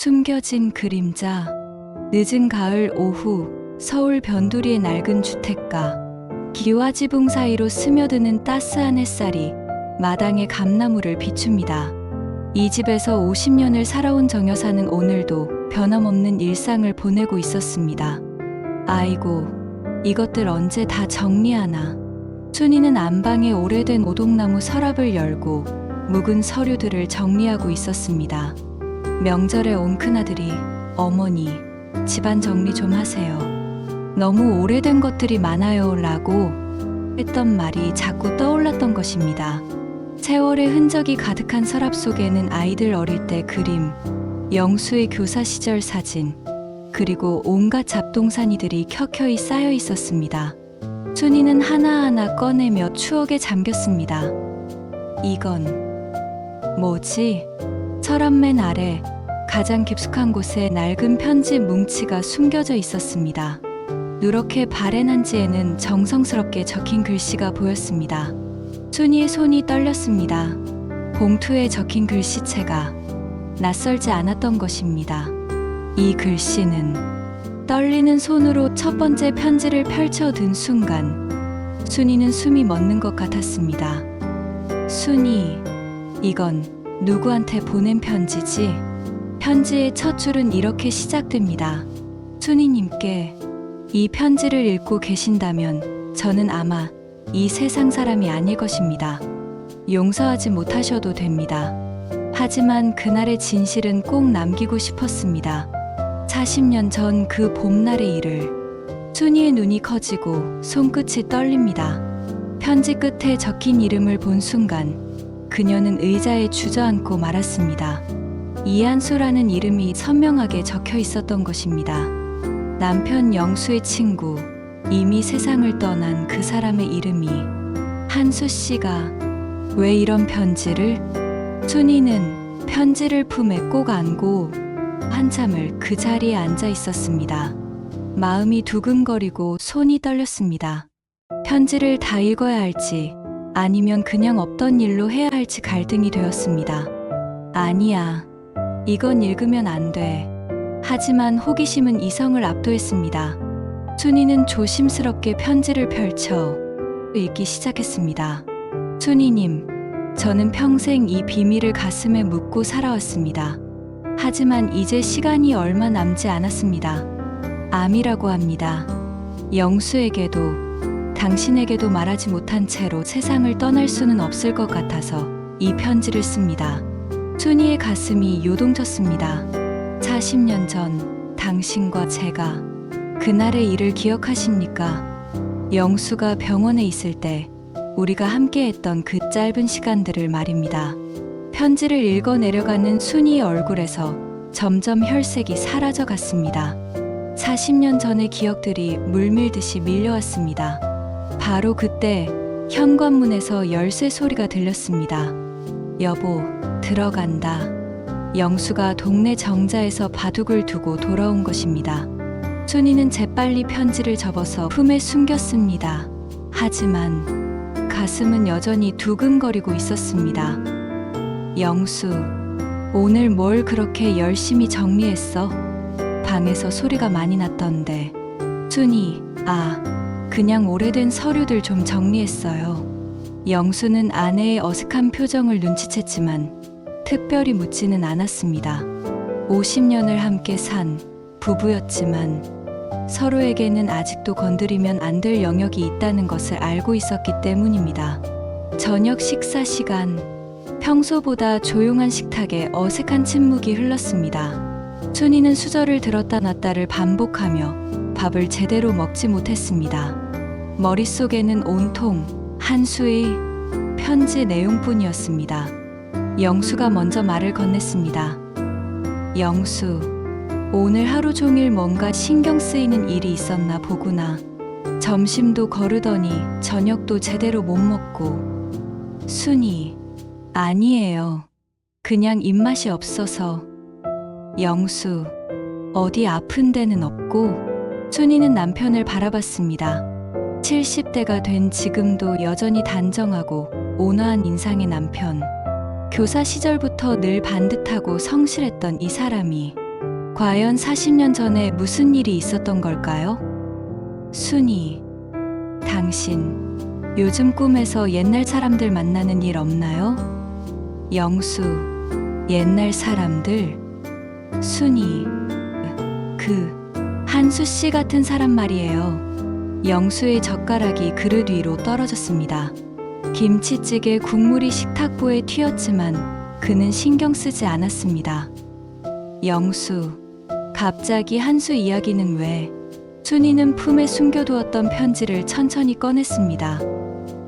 숨겨진 그림자. 늦은 가을 오후 서울 변두리의 낡은 주택가. 기와 지붕 사이로 스며드는 따스한 햇살이 마당의 감나무를 비춥니다. 이 집에서 50년을 살아온 정 여사는 오늘도 변함없는 일상을 보내고 있었습니다. 아이고, 이것들 언제 다 정리하나. 순이는 안방에 오래된 오동나무 서랍을 열고 묵은 서류들을 정리하고 있었습니다. 명절에 온 큰아들이 어머니, 집안 정리 좀 하세요. 너무 오래된 것들이 많아요 라고 했던 말이 자꾸 떠올랐던 것입니다. 세월의 흔적이 가득한 서랍 속에는 아이들 어릴 때 그림, 영수의 교사 시절 사진, 그리고 온갖 잡동사니들이 켜켜이 쌓여 있었습니다. 순이는 하나하나 꺼내며 추억에 잠겼습니다. 이건 뭐지? 서랍 맨 아래 가장 깊숙한 곳에 낡은 편지 뭉치가 숨겨져 있었습니다. 누렇게 바랜 한지에는 정성스럽게 적힌 글씨가 보였습니다. 순이의 손이 떨렸습니다. 봉투에 적힌 글씨체가 낯설지 않았던 것입니다. 이 글씨는 떨리는 손으로 첫 번째 편지를 펼쳐든 순간 순이는 숨이 멎는 것 같았습니다. 순이, 이건 누구한테 보낸 편지지? 편지의 첫 줄은 이렇게 시작됩니다. 순이님께 이 편지를 읽고 계신다면 저는 아마 이 세상 사람이 아닐 것입니다. 용서하지 못하셔도 됩니다. 하지만 그날의 진실은 꼭 남기고 싶었습니다. 40년 전 그 봄날의 일을. 순이의 눈이 커지고 손끝이 떨립니다. 편지 끝에 적힌 이름을 본 순간 그녀는 의자에 주저앉고 말았습니다. 이한수라는 이름이 선명하게 적혀 있었던 것입니다. 남편 영수의 친구, 이미 세상을 떠난 그 사람의 이름이. 한수 씨가 왜 이런 편지를? 순이는 편지를 품에 꼭 안고 한참을 그 자리에 앉아 있었습니다. 마음이 두근거리고 손이 떨렸습니다. 편지를 다 읽어야 할지 아니면 그냥 없던 일로 해야 할지 갈등이 되었습니다. 아니야, 이건 읽으면 안 돼. 하지만 호기심은 이성을 압도했습니다. 순이는 조심스럽게 편지를 펼쳐 읽기 시작했습니다. 순이님, 저는 평생 이 비밀을 가슴에 묻고 살아왔습니다. 하지만 이제 시간이 얼마 남지 않았습니다. 암이라고 합니다. 영수에게도 당신에게도 말하지 못한 채로 세상을 떠날 수는 없을 것 같아서 이 편지를 씁니다. 순이의 가슴이 요동쳤습니다. 40년 전 당신과 제가 그날의 일을 기억하십니까? 영수가 병원에 있을 때 우리가 함께했던 그 짧은 시간들을 말입니다. 편지를 읽어 내려가는 순이의 얼굴에서 점점 혈색이 사라져 갔습니다. 40년 전의 기억들이 물밀듯이 밀려왔습니다. 바로 그때 현관문에서 열쇠 소리가 들렸습니다. 여보, 들어간다. 영수가 동네 정자에서 바둑을 두고 돌아온 것입니다. 순이는 재빨리 편지를 접어서 품에 숨겼습니다. 하지만 가슴은 여전히 두근거리고 있었습니다. 영수, 오늘 뭘 그렇게 열심히 정리했어? 방에서 소리가 많이 났던데. 순이, 그냥 오래된 서류들 좀 정리했어요. 영수는 아내의 어색한 표정을 눈치챘지만 특별히 묻지는 않았습니다. 50년을 함께 산 부부였지만 서로에게는 아직도 건드리면 안 될 영역이 있다는 것을 알고 있었기 때문입니다. 저녁 식사 시간, 평소보다 조용한 식탁에 어색한 침묵이 흘렀습니다. 순이는 수저를 들었다 놨다를 반복하며 밥을 제대로 먹지 못했습니다. 머릿속에는 온통 한수의 편지 내용뿐이었습니다. 영수가 먼저 말을 건넸습니다. 영수, 오늘 하루 종일 뭔가 신경 쓰이는 일이 있었나 보구나. 점심도 거르더니 저녁도 제대로 못 먹고. 순이, 아니에요. 그냥 입맛이 없어서. 영수, 어디 아픈 데는 없고? 순이는 남편을 바라봤습니다. 70대가 된 지금도 여전히 단정하고 온화한 인상의 남편. 교사 시절부터 늘 반듯하고 성실했던 이 사람이 과연 40년 전에 무슨 일이 있었던 걸까요? 순이, 당신, 요즘 꿈에서 옛날 사람들 만나는 일 없나요? 영수, 옛날 사람들? 순이, 한수 씨 같은 사람 말이에요. 영수의 젓가락이 그릇 위로 떨어졌습니다. 김치찌개 국물이 식탁보에 튀었지만 그는 신경 쓰지 않았습니다. 영수, 갑자기 한수 이야기는 왜? 순이는 품에 숨겨두었던 편지를 천천히 꺼냈습니다.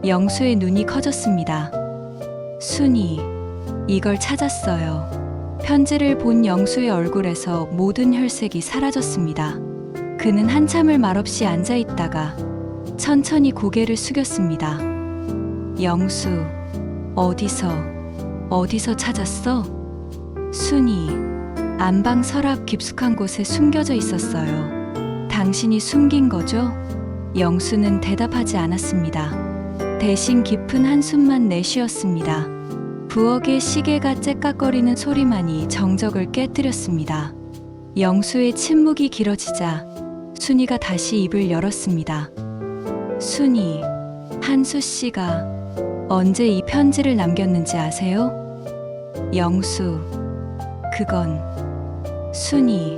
영수의 눈이 커졌습니다. 순이, 이걸 찾았어요. 편지를 본 영수의 얼굴에서 모든 혈색이 사라졌습니다. 그는 한참을 말없이 앉아 있다가 천천히 고개를 숙였습니다. 영수, 어디서 찾았어? 순이, 안방 서랍 깊숙한 곳에 숨겨져 있었어요. 당신이 숨긴 거죠? 영수는 대답하지 않았습니다. 대신 깊은 한숨만 내쉬었습니다. 부엌의 시계가 째깍거리는 소리만이 정적을 깨뜨렸습니다. 영수의 침묵이 길어지자 순이가 다시 입을 열었습니다. 순이, 한수 씨가 언제 이 편지를 남겼는지 아세요? 영수, 그건 순이,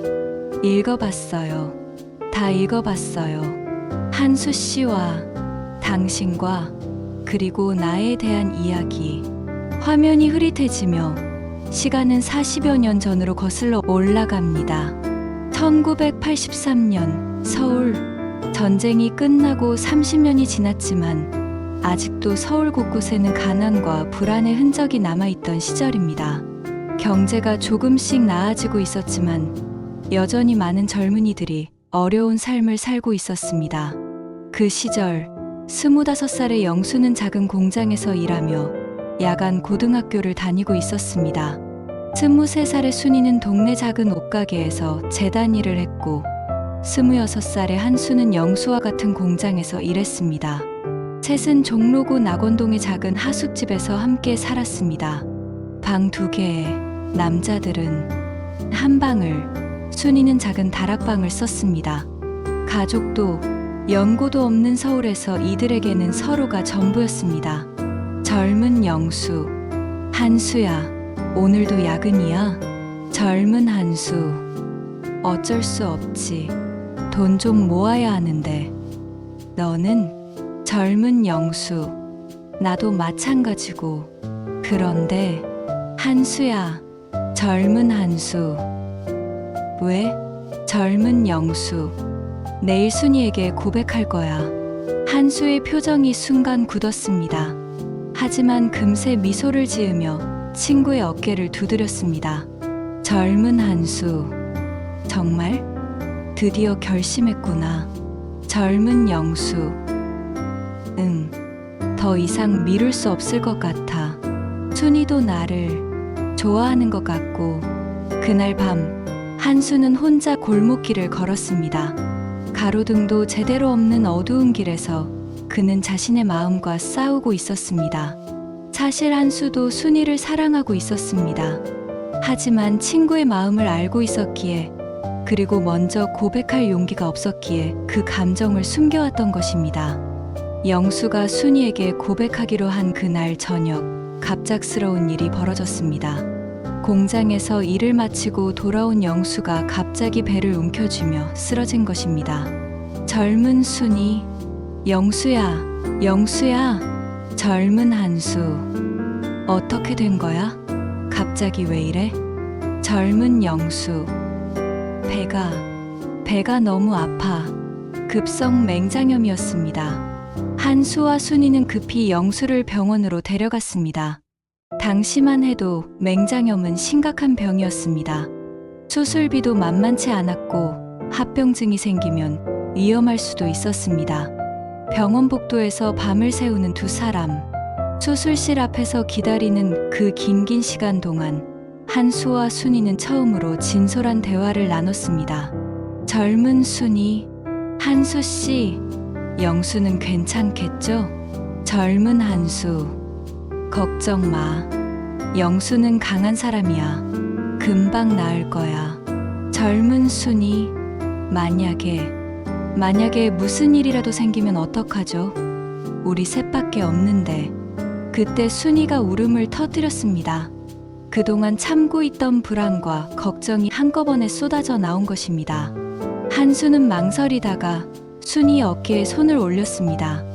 읽어봤어요. 다 읽어봤어요. 한수 씨와 당신과 그리고 나에 대한 이야기. 화면이 흐릿해지며 시간은 40여 년 전으로 거슬러 올라갑니다. 1983년 서울. 전쟁이 끝나고 30년이 지났지만 아직도 서울 곳곳에는 가난과 불안의 흔적이 남아있던 시절입니다. 경제가 조금씩 나아지고 있었지만 여전히 많은 젊은이들이 어려운 삶을 살고 있었습니다. 그 시절 25살의 영수는 작은 공장에서 일하며 야간 고등학교를 다니고 있었습니다. 23살의 순이는 동네 작은 옷가게에서 재단 일을 했고 26살의 한수는 영수와 같은 공장에서 일했습니다. 셋은 종로구 낙원동의 작은 하숙집에서 함께 살았습니다. 방 2개에 남자들은 한 방을, 순이는 작은 다락방을 썼습니다. 가족도 연고도 없는 서울에서 이들에게는 서로가 전부였습니다. 젊은 영수, 한수야, 오늘도 야근이야? 젊은 한수, 어쩔 수 없지. 돈 좀 모아야 하는데. 너는? 젊은 영수, 나도 마찬가지고. 그런데 한수야, 젊은 한수. 왜? 젊은 영수, 내일 순이에게 고백할 거야. 한수의 표정이 순간 굳었습니다. 하지만 금세 미소를 지으며 친구의 어깨를 두드렸습니다. 젊은 한수, 정말? 드디어 결심했구나. 젊은 영수, 응, 더 이상 미룰 수 없을 것 같아. 순이도 나를 좋아하는 것 같고. 그날 밤 한수는 혼자 골목길을 걸었습니다. 가로등도 제대로 없는 어두운 길에서 그는 자신의 마음과 싸우고 있었습니다. 사실 한수도 순이를 사랑하고 있었습니다. 하지만 친구의 마음을 알고 있었기에, 그리고 먼저 고백할 용기가 없었기에 그 감정을 숨겨왔던 것입니다. 영수가 순이에게 고백하기로 한 그날 저녁, 갑작스러운 일이 벌어졌습니다. 공장에서 일을 마치고 돌아온 영수가 갑자기 배를 움켜쥐며 쓰러진 것입니다. 젊은 순이, 영수야, 영수야. 젊은 한수, 어떻게 된 거야? 갑자기 왜 이래? 젊은 영수, 배가 너무 아파. 급성 맹장염이었습니다. 한수와 순이는 급히 영수를 병원으로 데려갔습니다. 당시만 해도 맹장염은 심각한 병이었습니다. 수술비도 만만치 않았고 합병증이 생기면 위험할 수도 있었습니다. 병원 복도에서 밤을 새우는 두 사람. 수술실 앞에서 기다리는 그 긴 시간 동안 한수와 순이는 처음으로 진솔한 대화를 나눴습니다. 젊은 순이, 한수 씨, 영수는 괜찮겠죠? 젊은 한수, 걱정 마. 영수는 강한 사람이야. 금방 나을 거야. 젊은 순이 만약에 무슨 일이라도 생기면 어떡하죠? 우리 셋밖에 없는데. 그때 순이가 울음을 터뜨렸습니다. 그동안 참고 있던 불안과 걱정이 한꺼번에 쏟아져 나온 것입니다. 한수는 망설이다가 순이 어깨에 손을 올렸습니다.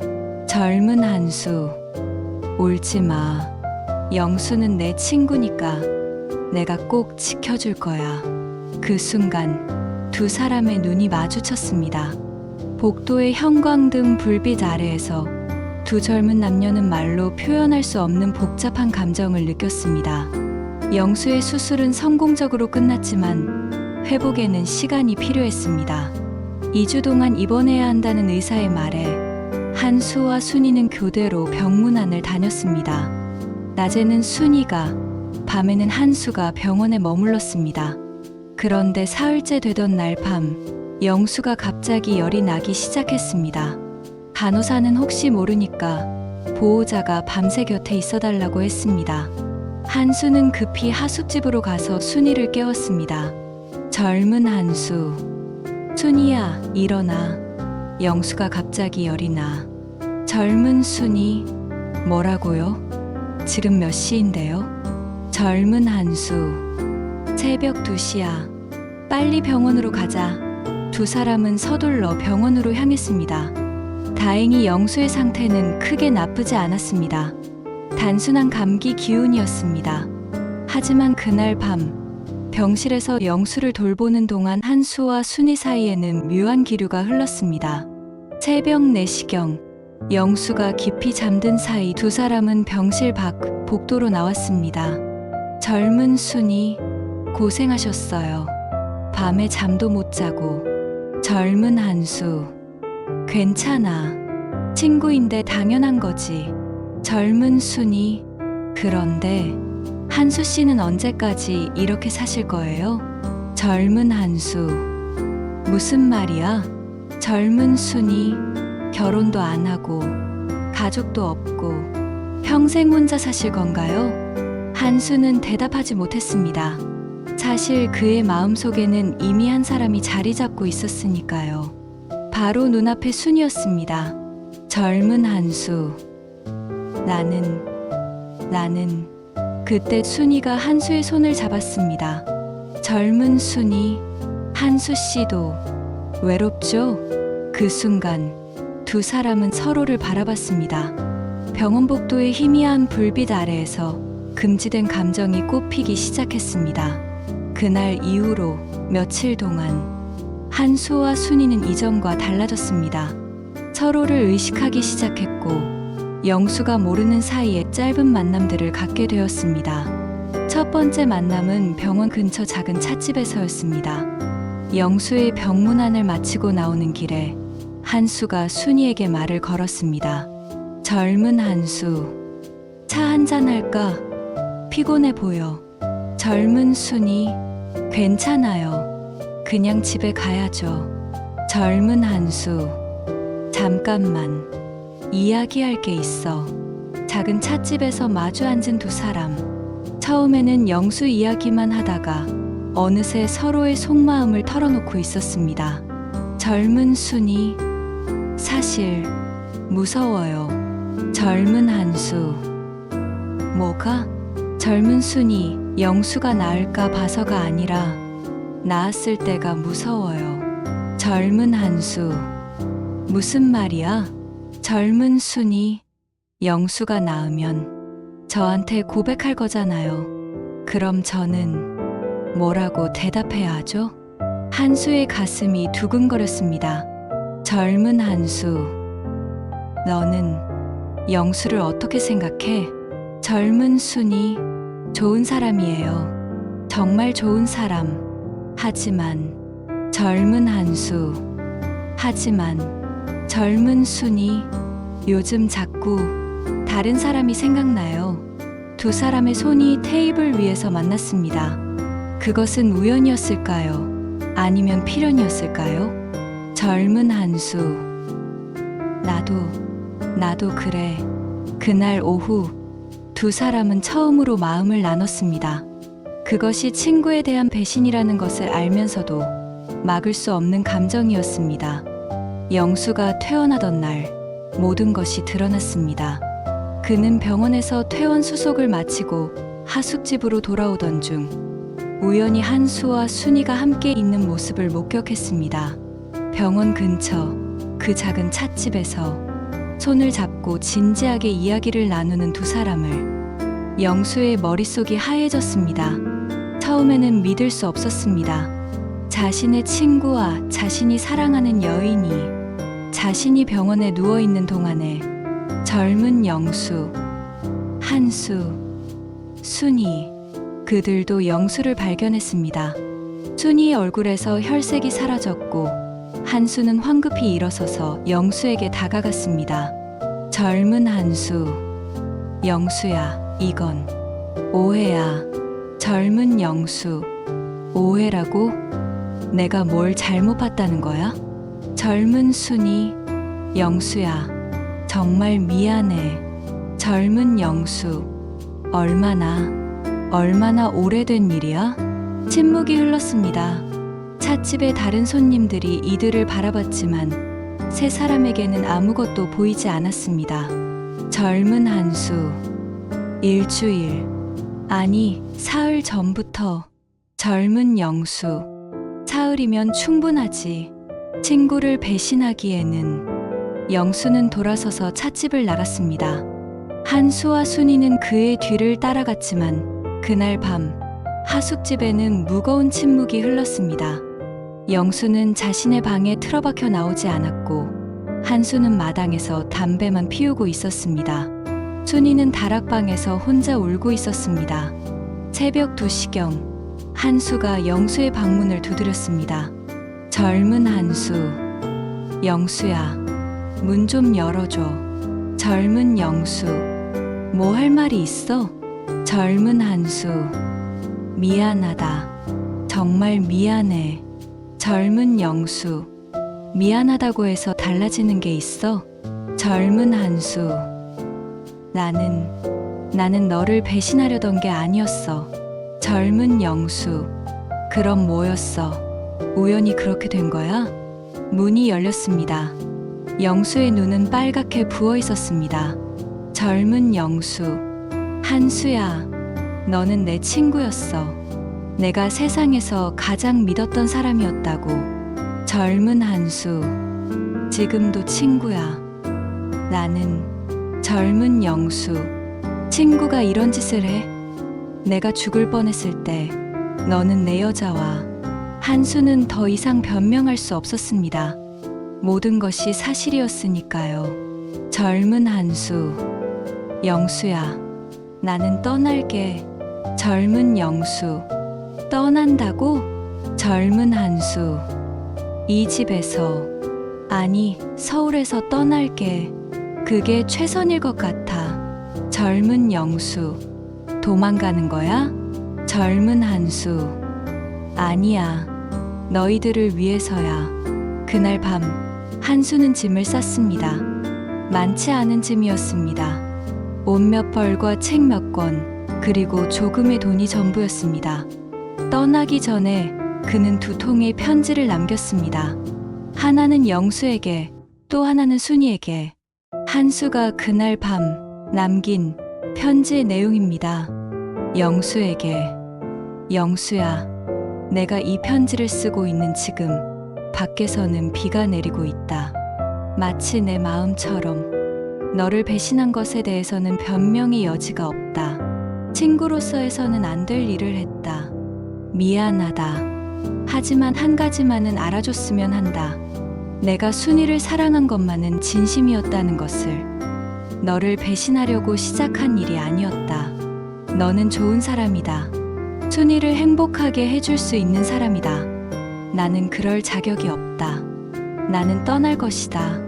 젊은 한수, 울지 마. 영수는 내 친구니까 내가 꼭 지켜줄 거야. 그 순간 두 사람의 눈이 마주쳤습니다. 복도의 형광등 불빛 아래에서 두 젊은 남녀는 말로 표현할 수 없는 복잡한 감정을 느꼈습니다. 영수의 수술은 성공적으로 끝났지만 회복에는 시간이 필요했습니다. 2주 동안 입원해야 한다는 의사의 말에 한수와 순이는 교대로 병문안을 다녔습니다. 낮에는 순이가, 밤에는 한수가 병원에 머물렀습니다. 그런데 사흘째 되던 날 밤, 영수가 갑자기 열이 나기 시작했습니다. 간호사는 혹시 모르니까 보호자가 밤새 곁에 있어달라고 했습니다. 한수는 급히 하숙집으로 가서 순이를 깨웠습니다. 젊은 한수, 순이야, 일어나. 영수가 갑자기 열이 나. 젊은 순이, 뭐라고요? 지금 몇 시인데요? 젊은 한수, 새벽 2시야. 빨리 병원으로 가자. 두 사람은 서둘러 병원으로 향했습니다. 다행히 영수의 상태는 크게 나쁘지 않았습니다. 단순한 감기 기운이었습니다. 하지만 그날 밤, 병실에서 영수를 돌보는 동안 한수와 순이 사이에는 묘한 기류가 흘렀습니다. 새벽 4시경, 영수가 깊이 잠든 사이 두 사람은 병실 밖 복도로 나왔습니다. 젊은 순이, 고생하셨어요. 밤에 잠도 못 자고. 젊은 한수, 괜찮아. 친구인데 당연한 거지. 젊은 순이, 그런데 한수 씨는 언제까지 이렇게 사실 거예요? 젊은 한수, 무슨 말이야? 젊은 순이, 결혼도 안 하고 가족도 없고 평생 혼자 사실 건가요? 한수는 대답하지 못했습니다. 사실 그의 마음속에는 이미 한 사람이 자리 잡고 있었으니까요. 바로 눈앞의 순이었습니다. 젊은 한수, 나는 그때 순이가 한수의 손을 잡았습니다. 젊은 순이, 한수 씨도 외롭죠? 그 순간 두 사람은 서로를 바라봤습니다. 병원 복도의 희미한 불빛 아래에서 금지된 감정이 꽃피기 시작했습니다. 그날 이후로 며칠 동안 한수와 순이는 이전과 달라졌습니다. 서로를 의식하기 시작했고 영수가 모르는 사이에 짧은 만남들을 갖게 되었습니다. 첫 번째 만남은 병원 근처 작은 찻집에서였습니다. 영수의 병문안을 마치고 나오는 길에 한수가 순이에게 말을 걸었습니다. 젊은 한수, 차 한잔 할까? 피곤해 보여. 젊은 순이, 괜찮아요. 그냥 집에 가야죠. 젊은 한수, 잠깐만. 이야기할 게 있어. 작은 찻집에서 마주 앉은 두 사람. 처음에는 영수 이야기만 하다가 어느새 서로의 속마음을 털어놓고 있었습니다. 젊은 순이, 사실 무서워요. 젊은 한수, 뭐가? 젊은 순이, 영수가 나을까 봐서가 아니라 낳았을 때가 무서워요. 젊은 한수, 무슨 말이야? 젊은 순이, 영수가 낳으면 저한테 고백할 거잖아요. 그럼 저는 뭐라고 대답해야 하죠? 한수의 가슴이 두근거렸습니다. 젊은 한수, 너는 영수를 어떻게 생각해? 젊은 순이, 좋은 사람이에요. 정말 좋은 사람. 하지만 젊은 한수, 젊은 순이, 요즘 자꾸 다른 사람이 생각나요. 두 사람의 손이 테이블 위에서 만났습니다. 그것은 우연이었을까요? 아니면 필연이었을까요? 젊은 한수, 나도 그래. 그날 오후 두 사람은 처음으로 마음을 나눴습니다. 그것이 친구에 대한 배신이라는 것을 알면서도 막을 수 없는 감정이었습니다. 영수가 퇴원하던 날 모든 것이 드러났습니다. 그는 병원에서 퇴원 수속을 마치고 하숙집으로 돌아오던 중 우연히 한수와 순이가 함께 있는 모습을 목격했습니다. 병원 근처 그 작은 찻집에서 손을 잡고 진지하게 이야기를 나누는 두 사람을 영수의 머릿속이 하얘졌습니다. 처음에는 믿을 수 없었습니다. 자신의 친구와 자신이 사랑하는 여인이 자신이 병원에 누워있는 동안에 젊은 영수, 한수, 순이 그들도 영수를 발견했습니다. 순이의 얼굴에서 혈색이 사라졌고 한수는 황급히 일어서서 영수에게 다가갔습니다. 젊은 한수, 영수야, 이건 오해야. 젊은 영수, 오해라고? 내가 뭘 잘못 봤다는 거야? 젊은 순이, 영수야, 정말 미안해. 젊은 영수, 얼마나 오래된 일이야? 침묵이 흘렀습니다. 찻집의 다른 손님들이 이들을 바라봤지만 세 사람에게는 아무것도 보이지 않았습니다. 젊은 한수, 일주일, 아니 사흘 전부터. 젊은 영수, 사흘이면 충분하지. 친구를 배신하기에는. 영수는 돌아서서 찻집을 나갔습니다. 한수와 순이는 그의 뒤를 따라갔지만 그날 밤 하숙집에는 무거운 침묵이 흘렀습니다. 영수는 자신의 방에 틀어박혀 나오지 않았고 한수는 마당에서 담배만 피우고 있었습니다. 순이는 다락방에서 혼자 울고 있었습니다. 새벽 2시경 한수가 영수의 방문을 두드렸습니다. 젊은 한수, 영수야, 문 좀 열어줘. 젊은 영수, 뭐 할 말이 있어? 젊은 한수, 미안하다. 정말 미안해. 젊은 영수, 미안하다고 해서 달라지는 게 있어? 젊은 한수, 나는 너를 배신하려던 게 아니었어. 젊은 영수, 그럼 뭐였어? 우연히 그렇게 된 거야? 문이 열렸습니다. 영수의 눈은 빨갛게 부어 있었습니다. 젊은 영수, 한수야, 너는 내 친구였어. 내가 세상에서 가장 믿었던 사람이었다고. 젊은 한수, 지금도 친구야. 나는 젊은 영수, 친구가 이런 짓을 해? 내가 죽을 뻔했을 때 너는 내 여자와. 한수는 더 이상 변명할 수 없었습니다. 모든 것이 사실이었으니까요. 젊은 한수, 영수야, 나는 떠날게. 젊은 영수, 떠난다고? 젊은 한수, 이 집에서, 아니, 서울에서 떠날게. 그게 최선일 것 같아. 젊은 영수, 도망가는 거야? 젊은 한수, 아니야. 너희들을 위해서야. 그날 밤, 한수는 짐을 쌌습니다. 많지 않은 짐이었습니다. 옷 몇 벌과 책 몇 권, 그리고 조금의 돈이 전부였습니다. 떠나기 전에 그는 2통의 편지를 남겼습니다. 하나는 영수에게, 또 하나는 순이에게. 한수가 그날 밤 남긴 편지의 내용입니다. 영수에게, 영수야, 내가 이 편지를 쓰고 있는 지금 밖에서는 비가 내리고 있다. 마치 내 마음처럼. 너를 배신한 것에 대해서는 변명의 여지가 없다. 친구로서에서는 안 될 일을 했다. 미안하다. 하지만 한 가지만은 알아줬으면 한다. 내가 순이를 사랑한 것만은 진심이었다는 것을. 너를 배신하려고 시작한 일이 아니었다. 너는 좋은 사람이다. 순이를 행복하게 해줄 수 있는 사람이다. 나는 그럴 자격이 없다. 나는 떠날 것이다.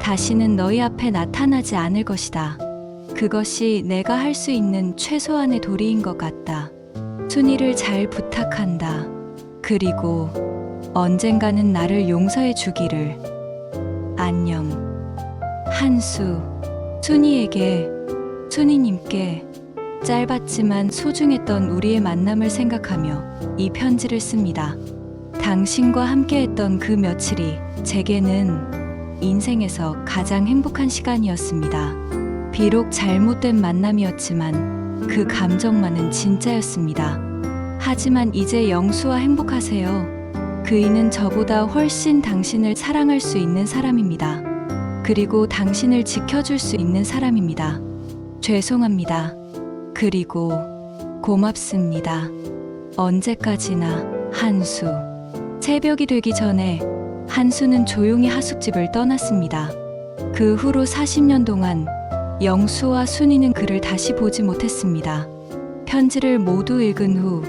다시는 너희 앞에 나타나지 않을 것이다. 그것이 내가 할 수 있는 최소한의 도리인 것 같다. 순이를 잘 부탁한다. 그리고 언젠가는 나를 용서해 주기를. 안녕. 한수, 순이에게, 순이님께 짧았지만 소중했던 우리의 만남을 생각하며 이 편지를 씁니다. 당신과 함께했던 그 며칠이 제게는 인생에서 가장 행복한 시간이었습니다. 비록 잘못된 만남이었지만 그 감정만은 진짜였습니다. 하지만 이제 영수와 행복하세요. 그이는 저보다 훨씬 당신을 사랑할 수 있는 사람입니다. 그리고 당신을 지켜줄 수 있는 사람입니다. 죄송합니다. 그리고 고맙습니다. 언제까지나 한수. 새벽이 되기 전에 한수는 조용히 하숙집을 떠났습니다. 그 후로 40년 동안 영수와 순이는 그를 다시 보지 못했습니다. 편지를 모두 읽은 후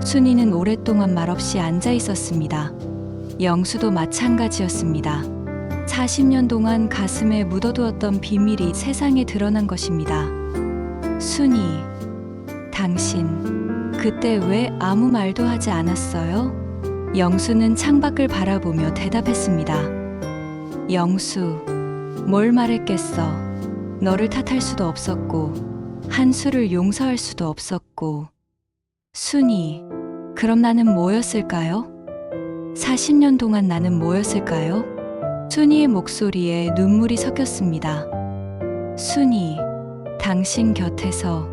순이는 오랫동안 말없이 앉아 있었습니다. 영수도 마찬가지였습니다. 40년 동안 가슴에 묻어두었던 비밀이 세상에 드러난 것입니다. 순이, 당신, 그때 왜 아무 말도 하지 않았어요? 영수는 창밖을 바라보며 대답했습니다. 영수, 뭘 말했겠어. 너를 탓할 수도 없었고, 한수를 용서할 수도 없었고. 순이, 그럼 나는 뭐였을까요? 40년 동안 나는 뭐였을까요? 순이의 목소리에 눈물이 섞였습니다. 순이, 당신 곁에서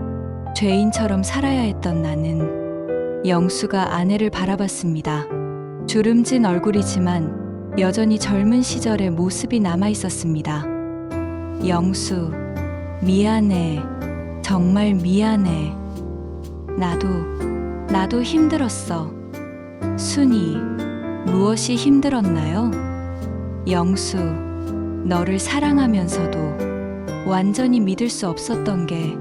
죄인처럼 살아야 했던 나는. 영수가 아내를 바라봤습니다. 주름진 얼굴이지만 여전히 젊은 시절의 모습이 남아 있었습니다. 영수, 미안해. 정말 미안해. 나도 힘들었어. 순이, 무엇이 힘들었나요? 영수, 너를 사랑하면서도 완전히 믿을 수 없었던 게,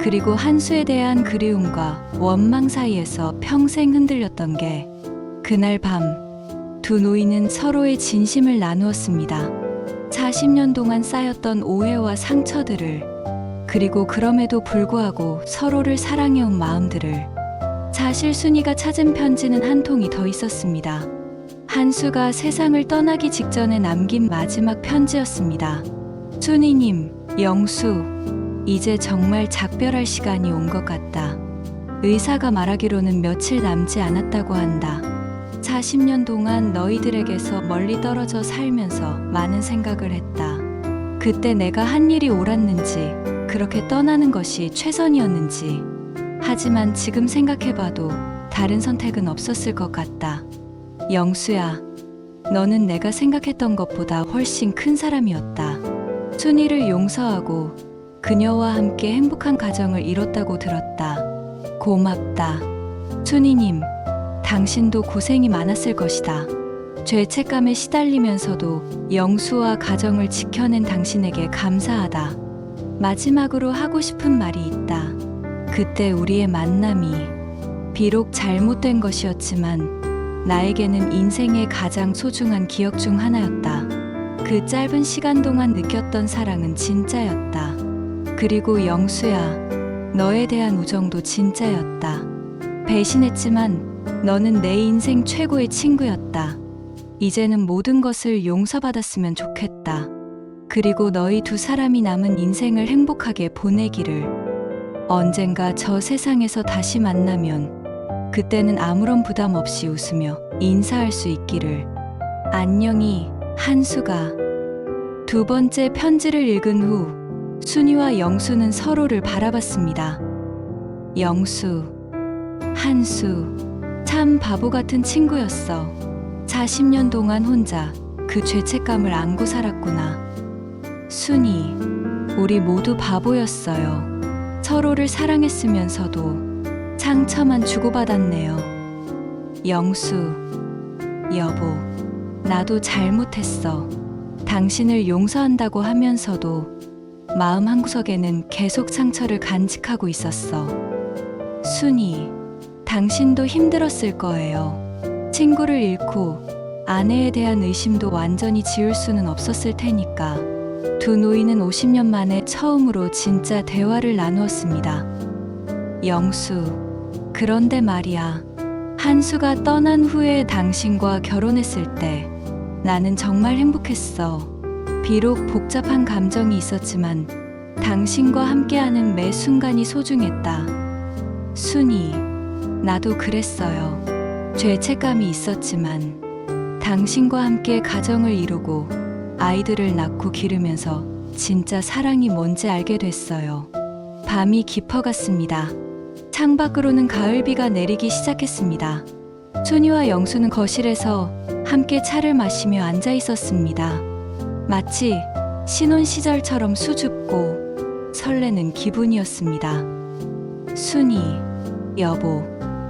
그리고 한수에 대한 그리움과 원망 사이에서 평생 흔들렸던 게, 그날 밤 두 노인은 서로의 진심을 나누었습니다. 40년 동안 쌓였던 오해와 상처들을, 그리고 그럼에도 불구하고 서로를 사랑해온 마음들을. 사실 순이가 찾은 편지는 한 통이 더 있었습니다. 한수가 세상을 떠나기 직전에 남긴 마지막 편지였습니다. 순이님, 영수, 이제 정말 작별할 시간이 온 것 같다. 의사가 말하기로는 며칠 남지 않았다고 한다. 40년 동안 너희들에게서 멀리 떨어져 살면서 많은 생각을 했다. 그때 내가 한 일이 옳았는지, 그렇게 떠나는 것이 최선이었는지. 하지만 지금 생각해봐도 다른 선택은 없었을 것 같다. 영수야, 너는 내가 생각했던 것보다 훨씬 큰 사람이었다. 순이를 용서하고 그녀와 함께 행복한 가정을 이뤘다고 들었다. 고맙다. 순이님, 당신도 고생이 많았을 것이다. 죄책감에 시달리면서도 영수와 가정을 지켜낸 당신에게 감사하다. 마지막으로 하고 싶은 말이 있다. 그때 우리의 만남이 비록 잘못된 것이었지만 나에게는 인생의 가장 소중한 기억 중 하나였다. 그 짧은 시간 동안 느꼈던 사랑은 진짜였다. 그리고 영수야, 너에 대한 우정도 진짜였다. 배신했지만 너는 내 인생 최고의 친구였다. 이제는 모든 것을 용서받았으면 좋겠다. 그리고 너희 두 사람이 남은 인생을 행복하게 보내기를. 언젠가 저 세상에서 다시 만나면 그때는 아무런 부담 없이 웃으며 인사할 수 있기를. 안녕히. 한수가. 두 번째 편지를 읽은 후 순이와 영수는 서로를 바라봤습니다. 영수, 한수, 참 바보 같은 친구였어. 40년 동안 혼자 그 죄책감을 안고 살았구나. 순이, 우리 모두 바보였어요. 서로를 사랑했으면서도 상처만 주고받았네요. 영수, 여보, 나도 잘못했어. 당신을 용서한다고 하면서도 마음 한구석에는 계속 상처를 간직하고 있었어. 순이, 당신도 힘들었을 거예요. 친구를 잃고 아내에 대한 의심도 완전히 지울 수는 없었을 테니까. 두 노인은 50년 만에 처음으로 진짜 대화를 나누었습니다. 영수, 그런데 말이야. 한수가 떠난 후에 당신과 결혼했을 때 나는 정말 행복했어. 비록 복잡한 감정이 있었지만 당신과 함께하는 매 순간이 소중했다. 순이, 나도 그랬어요. 죄책감이 있었지만 당신과 함께 가정을 이루고 아이들을 낳고 기르면서 진짜 사랑이 뭔지 알게 됐어요. 밤이 깊어갔습니다. 창밖으로는 가을비가 내리기 시작했습니다. 순이와 영수는 거실에서 함께 차를 마시며 앉아 있었습니다. 마치 신혼 시절처럼 수줍고 설레는 기분이었습니다. 순이, 여보,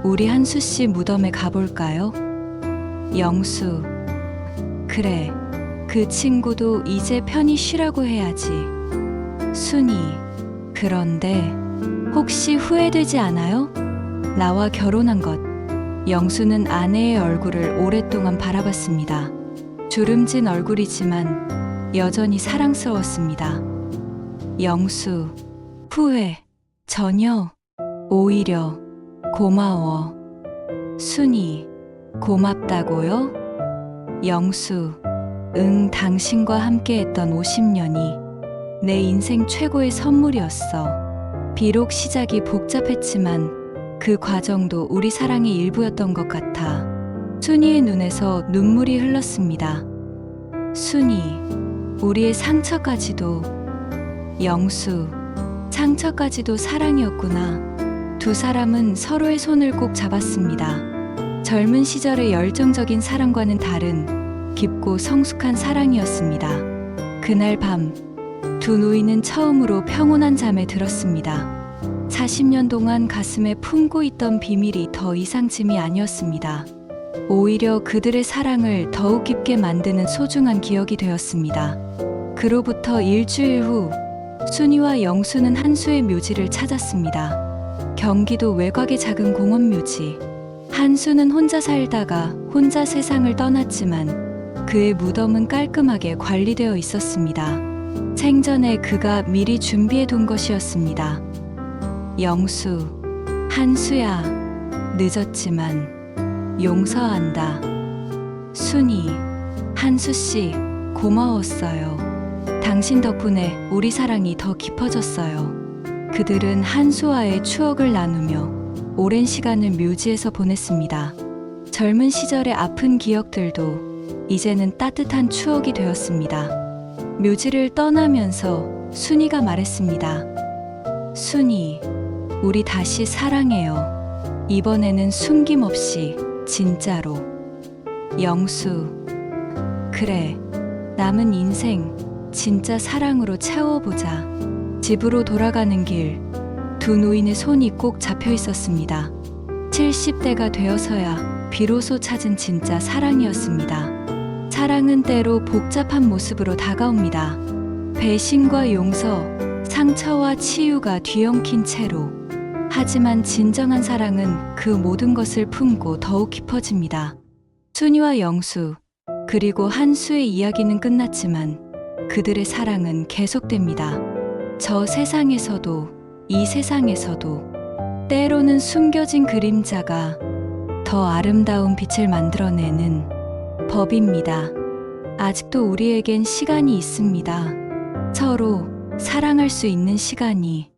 우리 한수 씨 무덤에 가볼까요? 영수, 그래, 그 친구도 이제 편히 쉬라고 해야지. 순이, 그런데 혹시 후회되지 않아요? 나와 결혼한 것. 영수는 아내의 얼굴을 오랫동안 바라봤습니다. 주름진 얼굴이지만 여전히 사랑스러웠습니다. 영수, 후회, 전혀, 오히려 고마워. 순이, 고맙다고요? 영수, 응, 당신과 함께했던 50년이 내 인생 최고의 선물이었어. 비록 시작이 복잡했지만 그 과정도 우리 사랑의 일부였던 것 같아. 순이의 눈에서 눈물이 흘렀습니다. 순이, 우리의 상처까지도, 영수, 상처까지도 사랑이었구나. 두 사람은 서로의 손을 꼭 잡았습니다. 젊은 시절의 열정적인 사랑과는 다른 깊고 성숙한 사랑이었습니다. 그날 밤, 두 노인은 처음으로 평온한 잠에 들었습니다. 40년 동안 가슴에 품고 있던 비밀이 더 이상 짐이 아니었습니다. 오히려 그들의 사랑을 더욱 깊게 만드는 소중한 기억이 되었습니다. 그로부터 일주일 후, 순이와 영수는 한수의 묘지를 찾았습니다. 경기도 외곽의 작은 공원 묘지. 한수는 혼자 살다가 혼자 세상을 떠났지만 그의 무덤은 깔끔하게 관리되어 있었습니다. 생전에 그가 미리 준비해 둔 것이었습니다. 영수, 한수야, 늦었지만 용서한다. 순이, 한수씨, 고마웠어요. 당신 덕분에 우리 사랑이 더 깊어졌어요. 그들은 한수와의 추억을 나누며 오랜 시간을 묘지에서 보냈습니다. 젊은 시절의 아픈 기억들도 이제는 따뜻한 추억이 되었습니다. 묘지를 떠나면서 순이가 말했습니다. 순이, 우리 다시 사랑해요. 이번에는 숨김없이, 진짜로. 영수, 그래, 남은 인생 진짜 사랑으로 채워보자. 집으로 돌아가는 길, 두 노인의 손이 꼭 잡혀 있었습니다. 70대가 되어서야 비로소 찾은 진짜 사랑이었습니다. 사랑은 때로 복잡한 모습으로 다가옵니다. 배신과 용서, 상처와 치유가 뒤엉킨 채로. 하지만 진정한 사랑은 그 모든 것을 품고 더욱 깊어집니다. 순이와 영수, 그리고 한수의 이야기는 끝났지만 그들의 사랑은 계속됩니다. 저 세상에서도, 이 세상에서도, 때로는 숨겨진 그림자가 더 아름다운 빛을 만들어내는 법입니다. 아직도 우리에겐 시간이 있습니다. 서로 사랑할 수 있는 시간이.